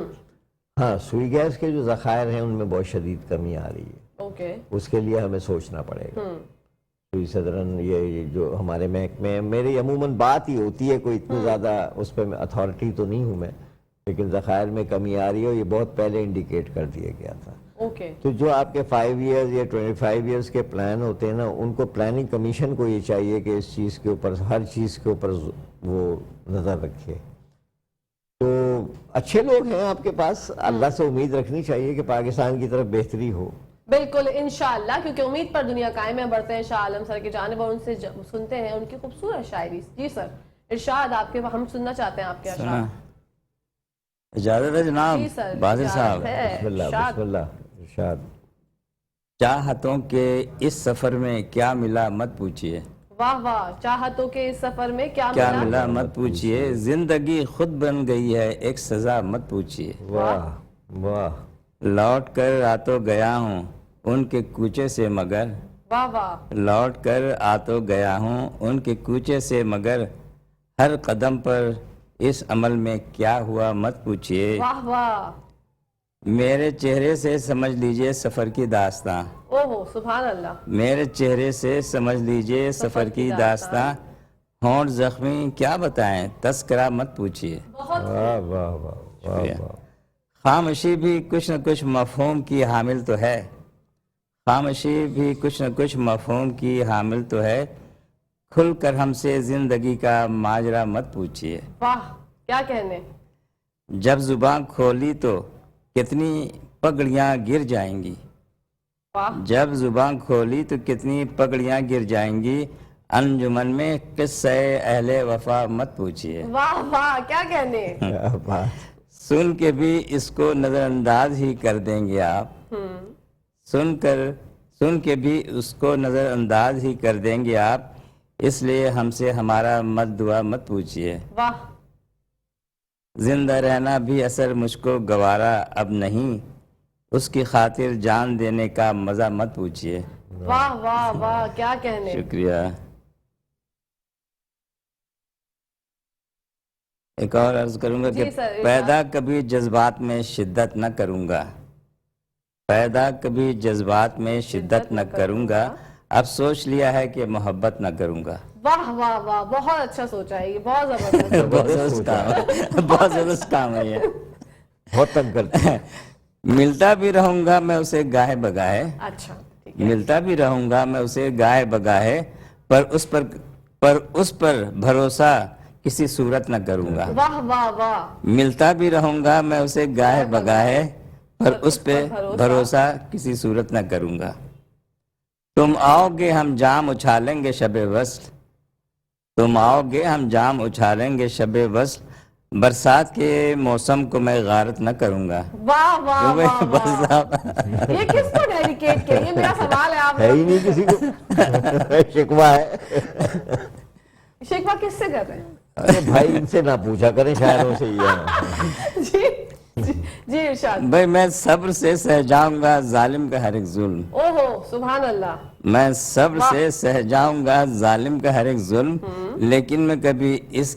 ہاں سوئی گیس کے جو ذخائر ہیں ان میں بہت شدید کمی آ رہی ہے, اس کے لیے ہمیں سوچنا پڑے گا. سوئی صدرن یہ جو ہمارے محکمے میری عموماً بات ہی ہوتی ہے, کوئی اتنی زیادہ اس پہ اتھارٹی تو نہیں ہوں میں, لیکن ذخائر میں کمی آ رہی ہے, یہ بہت پہلے انڈیکیٹ کر دیا گیا تھا. تو جو آپ کے 5 ایئرز یا 25 ایئرز کے پلان ہوتے ہیں نا, ان کو پلاننگ کمیشن کو یہ چاہیے کہ اس چیز کے اوپر ہر چیز کے اوپر وہ نظر رکھے. تو اچھے لوگ ہیں آپ کے پاس, اللہ سے امید رکھنی چاہیے کہ پاکستان کی طرف بہتری ہو. بالکل انشاءاللہ, کیونکہ امید پر دنیا قائم ہے. بڑھتے ہیں شاہ عالم سر کی جانب اور ان سے سنتے ہیں ان کی خوبصورت شاعری. جی سر ارشاد, آپ کے ہم سننا چاہتے ہیں آپ کے اشعار. اجازت ہے جناب بازر صاحب. بسم اللہ بسم اللہ. ارشاد. چاہتوں کے اس سفر میں کیا ملا مت پوچھئے. واہ واہ. چاہتوں کے اس سفر میں کیا ملا مت پوچھئے, زندگی خود بن گئی ہے ایک سزا مت پوچھئے. واہ واہ. لوٹ کر آ تو گیا ہوں ان کے کوچے سے مگر, واہ واہ. لوٹ کر آ تو گیا ہوں ان کے کوچے سے مگر, ہر قدم پر اس عمل میں کیا ہوا مت پوچھئے. واہ واہ. میرے چہرے سے سمجھ لیجئے سفر کی داستاں, اوہو سبحان اللہ. میرے چہرے سے سمجھ لیجئے سفر کی داستاں, ہونٹ زخمی کیا بتائیں تذکرہ مت پوچھئے. بہت واہ واہ واہ واہ. خاموشی بھی کچھ نہ کچھ مفہوم کی حامل تو ہے, خاموشی بھی کچھ نہ کچھ مفہوم کی حامل تو ہے, کھل کر ہم سے زندگی کا ماجرا مت پوچھئے. واہ کیا کہنے. جب زبان کھولی تو کتنی پگڑیاں گر جائیں گی, واہ. جب زبان کھولی تو کتنی پگڑیاں گر جائیں گی, انجمن میں قصہ اہل وفا مت پوچھئے. واہ واہ کیا کہنے. کیا بات. سن کے بھی اس کو نظر انداز ہی کر دیں گے آپ, سن کے بھی اس کو نظر انداز ہی کر دیں گے آپ, اس لیے ہم سے ہمارا مت دعا مت پوچھئے. واہ. زندہ رہنا بھی اثر مجھ کو گوارا اب نہیں, اس کی خاطر جان دینے کا مزہ مت پوچھئے. واہ واہ واہ کیا کہنے. شکریہ. ایک اور عرض کروں گا کہ پیدا کبھی جذبات میں شدت نہ کروں گا, پیدا کبھی جذبات میں شدت نہ کروں گا, اب سوچ لیا ہے کہ محبت نہ کروں گا. واہ واہ واہ بہت اچھا سوچا ہے یہ, بہت زبردست. بہت زبردست کام ہے, بہت زبردست کام ہے یہ. بہت تنگ کرتے ہیں. ملتا بھی رہوں گا میں اسے گاہے بگاہے, اچھا ٹھیک ہے. ملتا بھی رہوں گا میں اسے گاہے بگاہے, پر اس پر بھروسہ کسی صورت نہ کروں گا. واہ واہ واہ. ملتا بھی رہوں گا میں اسے گاہے بگاہے, پر اس پہ بھروسہ کسی صورت نہ کروں گا. تم آؤ گے ہم جام اچھالیں گے شب وصل, تم آؤ گے ہم جام اچھالیں گے شب وصل, برسات کے موسم کو میں غارت نہ کروں گا. واہ واہ واہ. یہ کس کو ڈیڈیکیٹ کیا, یہ میرا سوال ہے. آپ ہے ہی نہیں کسی کو شکوہ ہے. شکوہ کس سے کر رہے ہیں. بھائی ان سے نہ پوچھا کریں شاعروں سے. یہ جی جی ارشاد. بھائی میں صبر سے سہ جاؤں گا ظالم کا ہر ایک ظلم, اوہو سبحان اللہ. میں صبر سے سہ جاؤں گا ظالم کا ہر ایک ظلم, لیکن میں کبھی اس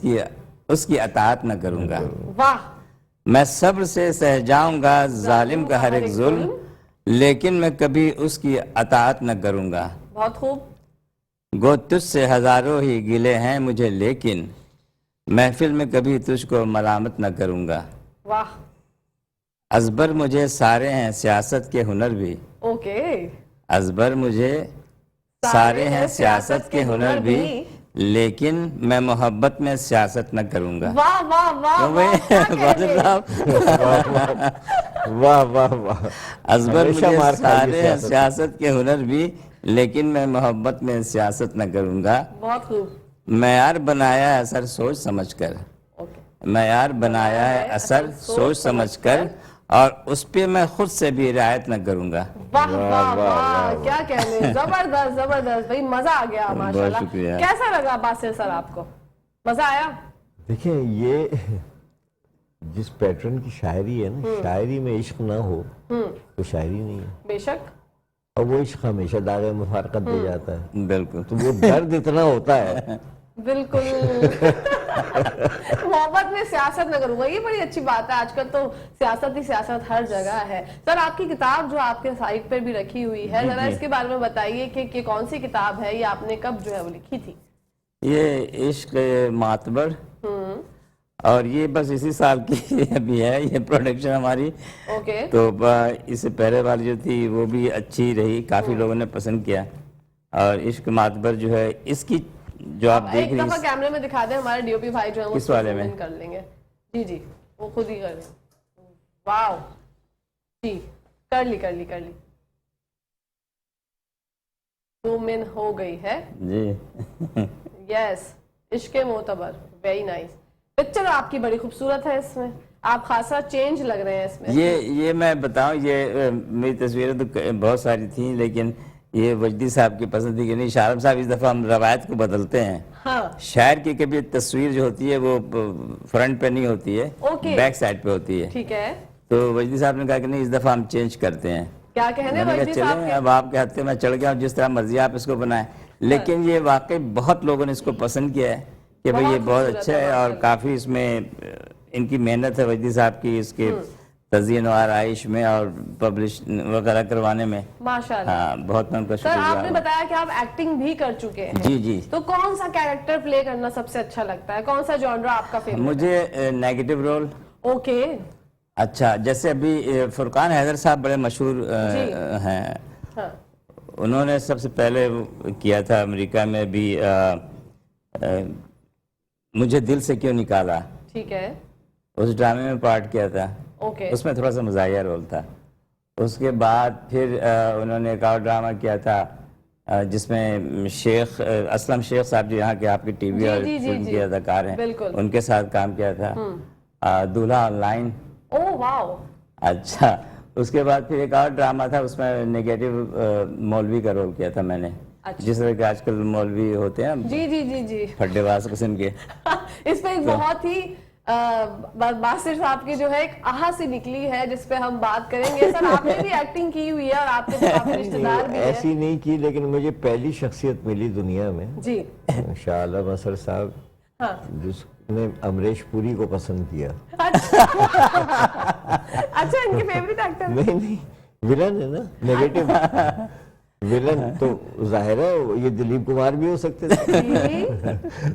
کی اطاعت نہ کروں گا. واہ. میں صبر سے سہ جاؤں گا ظالم کا ہر ایک ظلم, لیکن میں کبھی اس کی اطاعت نہ کروں گا. بہت خوب. گو تجھ سے ہزاروں ہی گلے ہیں مجھے, لیکن محفل میں کبھی تجھ کو ملامت نہ کروں گا. واہ. ازبر مجھے سارے ہیں سیاست کے ہنر بھی, اوکے. ازبر مجھے سارے ہیں سیاست کے ہنر بھی, لیکن میں محبت میں سیاست نہ کروں گا. واہ واہ واہ تو واہ، کیا کہہ بادل رہے ہیں؟ صاحب واہ واہ واہ. ازبر ہمیشہ مجھے مار کھائیے سارے سیاست. سیاست کے ہنر بھی، لیکن میں محبت میں سیاست نہ کروں گا. بہت خوب. معیار بنایا ہے اثر سوچ سمجھ کر، اوکے. معیار بنایا ہے اثر سوچ سمجھ کر، اور اس پہ میں خود سے بھی رعایت نہ کروں گا. واہ واہ واہ، کیا کہنے، زبردست زبردست بھائی، مزہ آ گیا ماشاءاللہ. شکریہ. کیسا لگا باسل سر آپ کو؟ مزہ آیا؟ دیکھیں یہ جس پیٹرن کی شاعری ہے نا، شاعری میں عشق نہ ہو تو شاعری نہیں ہے. بے شک. اور وہ عشق ہمیشہ داغ مفارقت دے جاتا ہے. بالکل. تو وہ درد اتنا ہوتا ہے. بالکل. محبت میں سیاست نہ کروں گا، یہ بڑی اچھی بات ہے. آج کل تو سیاست ہی سیاست ہر جگہ ہے. سر آپ کی کتاب جو آپ کے سائٹ پر بھی رکھی ہوئی ہے، ذرا اس کے بارے میں بتائیے کہ کون سی کتاب ہے، یہ آپ نے کب جو ہے وہ لکھی تھی؟ یہ عشق معتبر، اور یہ بس اسی سال کی ابھی ہے یہ پروڈکشن ہماری. اوکے. تو اس سے پہلے والی جو تھی وہ بھی اچھی رہی، کافی لوگوں نے پسند کیا. اور عشق معتبر جو ہے اس کی جو آپ دیکھ ایک رہی دفعہ کیمرے میں دکھا دیں، ہمارے ڈی او پی بھائی جو ہیں وہ کس والے میں؟ کر لیں گے. جی جی وہ خود ہی کر لیں. واو، جی کر لی. 2 من ہو گئی ہے. جی. یس، عشق معتبر، ویری نائس. پکچر آپ کی بڑی خوبصورت ہے، اس میں آپ خاصا چینج لگ رہے ہیں اس میں. یہ میں بتاؤں، یہ میری تصویریں تو بہت ساری تھیں، لیکن یہ وجدی صاحب کی پسند تھی کہ نہیں شارم صاحب اس دفعہ ہم روایت کو بدلتے ہیں. ہاں. شاعر کی کبھی تصویر جو ہوتی ہے وہ فرنٹ پہ نہیں ہوتی ہے، اوکے. بیک سائڈ پہ ہوتی ہے. ٹھیک ہے. تو وجدی صاحب نے کہا کہ نہیں اس دفعہ ہم چینج کرتے ہیں. کیا کہنے میں نے کہا وجدی صاحب چلیں کے؟ اب آپ کے ہاتھ میں چڑھ گیا ہوں، جس طرح مرضی آپ اس کو بنائیں. لیکن یہ واقعی بہت لوگوں نے اس کو پسند کیا ہے کہ بھئی یہ بہت اچھا ہے، اور کافی اس میں ان کی محنت ہے وجدی صاحب کی اس کے تزئین و آرائش میں اور پبلش وغیرہ کروانے میں. ماشاءاللہ. ہاں بہت میں ان کا سر آپ شکریہ. نے بتایا کہ آپ ایکٹنگ بھی کر چکے ہیں. جی جی. تو کون سا کیریکٹر پلے کرنا سب سے اچھا لگتا ہے؟ کون سا جانرا آپ کا فیوریٹ؟ مجھے نیگیٹو رول. اوکے. اچھا، جیسے ابھی فرقان حیدر صاحب بڑے مشہور ہیں. ہاں. انہوں نے سب سے پہلے کیا تھا امریکہ میں بھی مجھے دل سے کیوں نکالا. ٹھیک ہے. اس ڈرامے میں پارٹ کیا تھا. اوکے. اس میں تھوڑا سا مزاحیہ رول تھا. اس کے بعد پھر انہوں نے ایک اور ڈرامہ کیا تھا جس میں شیخ اسلم شیخ صاحب جو یہاں کے آپ کی ٹی وی اور فلم کے اداکار ہیں، ان کے ساتھ کام کیا تھا، دولہا آن لائن. او واو. اچھا. اس کے بعد پھر ایک اور ڈرامہ تھا، اس میں نیگیٹو مولوی کا رول کیا تھا میں نے. جس طرح کہ آج کل مولوی ہوتے ہیں جی جی جی جی پھڈے باز قسم کے. اس میں ایک بہت ہی باسر صاحب کی جو ہے ایک آہا سی نکلی ہے جس پہ ہم بات کریں گے. سر آپ نے بھی ایکٹنگ کی ہوئی ہے اور آپ کے کافی رشتہ دار بھی ہیں. ایسی نہیں کی، لیکن مجھے پہلی شخصیت ملی دنیا میں جی شاہ عالم اثر صاحب، ہاں. جس نے امریش پوری کو پسند کیا. اچھا، ان کے فیوریٹ ایکٹر؟ نہیں، ولن ہے نا، نیگیٹو ولن. تو ظاہر ہے یہ دلیپ کمار بھی ہو سکتے تھے.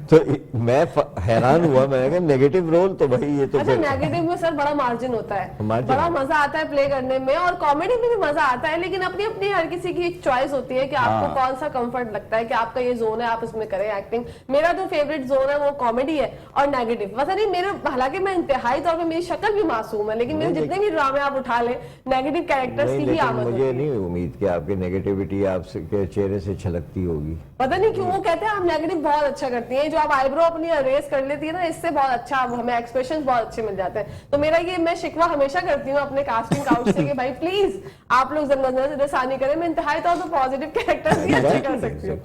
تو میں حیران ہوا، میں نے کہا نیگیٹو رول تو بھائی یہ تو اچھا، نیگیٹو میں سر بڑا مارجن ہوتا ہے، بڑا مزہ آتا ہے پلے کرنے میں، اور کامیڈی میں بھی مزہ آتا ہے. لیکن اپنی اپنی ہر کسی کی ایک چوائس ہوتی ہے کہ آپ کو کون سا کمفرٹ لگتا ہے کہ آپ کا یہ زون ہے، آپ اس میں کریں ایکٹنگ. میرا جو فیوریٹ زون ہے وہ کامیڈی ہے اور نیگیٹو. پتہ نہیں میرے، حالانکہ میں انتہائی طور پہ میری شکل بھی معصوم ہے، لیکن میرے جتنے بھی ڈرامے آپ اٹھا لیں نیگیٹو کیریکٹرز کی ہی آمد ہوتی مجھے ہے. نہیں امید کہ آپ کی نیگیٹیوٹی آپ کے چہرے سے چھلکتی ہوگی. پتہ نہیں کیوں وہ کہتے ہیں آپ نیگیٹو بہت اچھا کرتی ہیں. جو آپ آئی برو اپنی اریز کر لیتی ہے نا، اس سے بہت اچھا ہمیں ایکسپریشن بہت اچھے مل جاتے ہیں. تو میرا یہ میں شکوہ ہمیشہ کرتی ہوں اپنے کاسٹنگ کاؤچ سے کہ بھائی پلیز آپ لوگ نظر ثانی کریں. میں انتہائی طور پر پازیٹیو کیریکٹر بھی اچھے کر سکتی ہوں.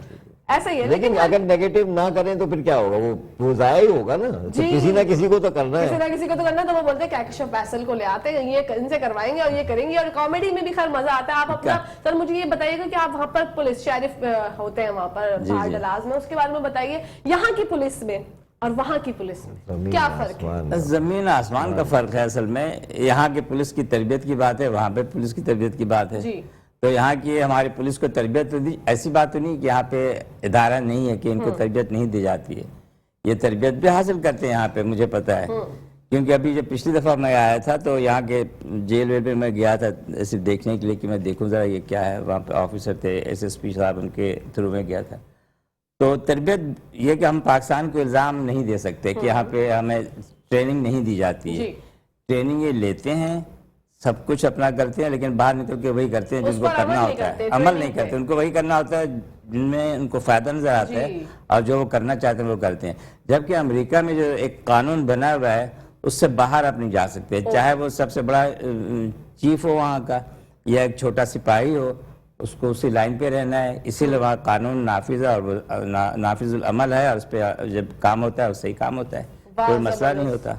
ایسا ہی ہے. لیکن اگر نیگیٹو نہ کریں تو پھر کیا ہوگا؟ وہ ضائع ہی ہوگا نا. تو کسی نہ کسی کو تو کرنا ہے. کسی نہ کسی کو تو کرنا ہے. تو وہ بولتے ہیں کیکشف فیصل کو لے آتے ہیں، یہ ان سے کروائیں گے اور یہ کریں گے. اور کامیڈی میں بھی خیر مزہ آتا ہے. آپ اپنا سر مجھے یہ بتائیے گا کہ آپ وہاں پر پولیس شریف ہوتے ہیں وہاں پر پہاڑ ڈلاز میں، اس کے بارے میں بتائیے یہاں کی پولیس میں اور وہاں کی پولیس میں کیا فرق ہے؟ زمین آسمان کا فرق ہے اصل میں. یہاں کی پولیس کی تربیت کی بات ہے، وہاں پہ پولیس کی تربیت کی بات ہے. تو یہاں کی ہماری پولیس کو تربیت ایسی بات تو نہیں کہ یہاں پہ ادارہ نہیں ہے کہ ان کو تربیت نہیں دی جاتی ہے. یہ تربیت بھی حاصل کرتے ہیں یہاں پہ، مجھے پتہ ہے. کیونکہ ابھی جب پچھلی دفعہ میں آیا تھا تو یہاں کے جیل ویل میں میں گیا تھا ایسے دیکھنے کے لیے کہ میں دیکھوں ذرا یہ کیا ہے. وہاں پہ آفیسر تھے، ایس ایس پی صاحب، ان کے تھرو میں گیا تھا. تو تربیت یہ کہ ہم پاکستان کو الزام نہیں دے سکتے کہ یہاں پہ ہمیں ٹریننگ نہیں دی جاتی ہے. جی. ٹریننگ یہ لیتے ہیں, سب کچھ اپنا کرتے ہیں, لیکن باہر نکل کے وہی کرتے ہیں جن کو کرنا ہوتا ہے. عمل نہیں کرتے, ان کو وہی کرنا ہوتا ہے جن میں ان کو فائدہ نظر آتا ہے, اور جو وہ کرنا چاہتے ہیں وہ کرتے ہیں. جبکہ امریکہ میں جو ایک قانون بنا ہوا ہے اس سے باہر آپ نہیں جا سکتے, چاہے وہ سب سے بڑا چیف ہو وہاں کا یا ایک چھوٹا سپاہی ہو, اس کو اسی لائن پہ رہنا ہے. اسی لیے وہاں قانون نافذ ہے اور نافذ العمل ہے, اور اس پہ جب کام ہوتا ہے اس سے ہی کام ہوتا ہے, کوئی مسئلہ نہیں ہوتا.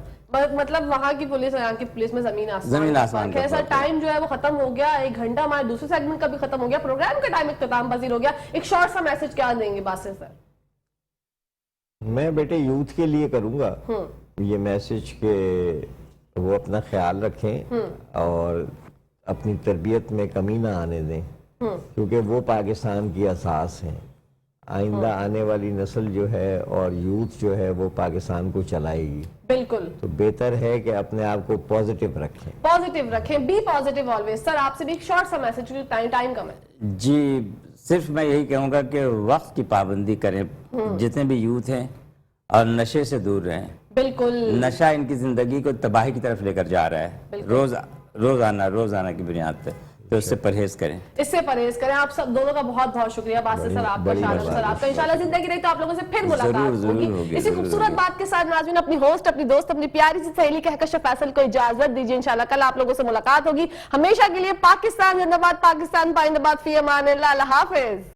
مطلب وہاں کی پولیس اور یہاں کی پولیس میں زمین آسمان. خیر سر, ٹائم جو ہے وہ ختم ہو گیا, 1 گھنٹہ ہمارے دوسرے سیگمنٹ کا بھی ختم ہو گیا, پروگرام کا ٹائم اختتام پذیر ہو گیا. ایک شارٹ سا میسج کیا دیں گے باسل سر؟ میں بیٹے یوتھ کے لیے کروں گا یہ میسج کہ وہ اپنا خیال رکھیں اور اپنی تربیت میں کمی نہ آنے دیں, کیونکہ وہ پاکستان کی اساس ہیں. آئندہ آنے والی نسل جو ہے اور یوتھ جو ہے وہ پاکستان کو چلائے گی. بالکل, تو بہتر ہے کہ اپنے آپ کو پازیٹیو رکھیں. پازیٹیو رکھیں, بی پازیٹیو آلویز. سر آپ سے بھی ایک شارٹ سا میسج, ٹائم کم ہے. جی, صرف میں یہی کہوں گا کہ وقت کی پابندی کریں جتنے بھی یوتھ ہیں, اور نشے سے دور رہیں. بالکل, نشہ ان کی زندگی کو تباہی کی طرف لے کر جا رہا ہے, روزانہ کی بنیاد پہ, تو اس سے پرہیز کریں. اس سے پرہیز کریں. آپ سب دونوں کا بہت بہت شکریہ. باسل سر آپ کا, شاہنام سر آپ کا. انشاءاللہ زندگی رہی تو آپ لوگوں سے پھر ملاقات ہوگی. اسی خوبصورت بات کے ساتھ ناظرین اپنی ہوسٹ, اپنی دوست, اپنی پیاری سی سہیلی کہکشاں فیصل کو اجازت دیجیے. انشاءاللہ کل آپ لوگوں سے ملاقات ہوگی. ہمیشہ کے لیے پاکستان زندہ باد, پاکستان پائندہ باد, فی امان اللہ. اللہ حافظ.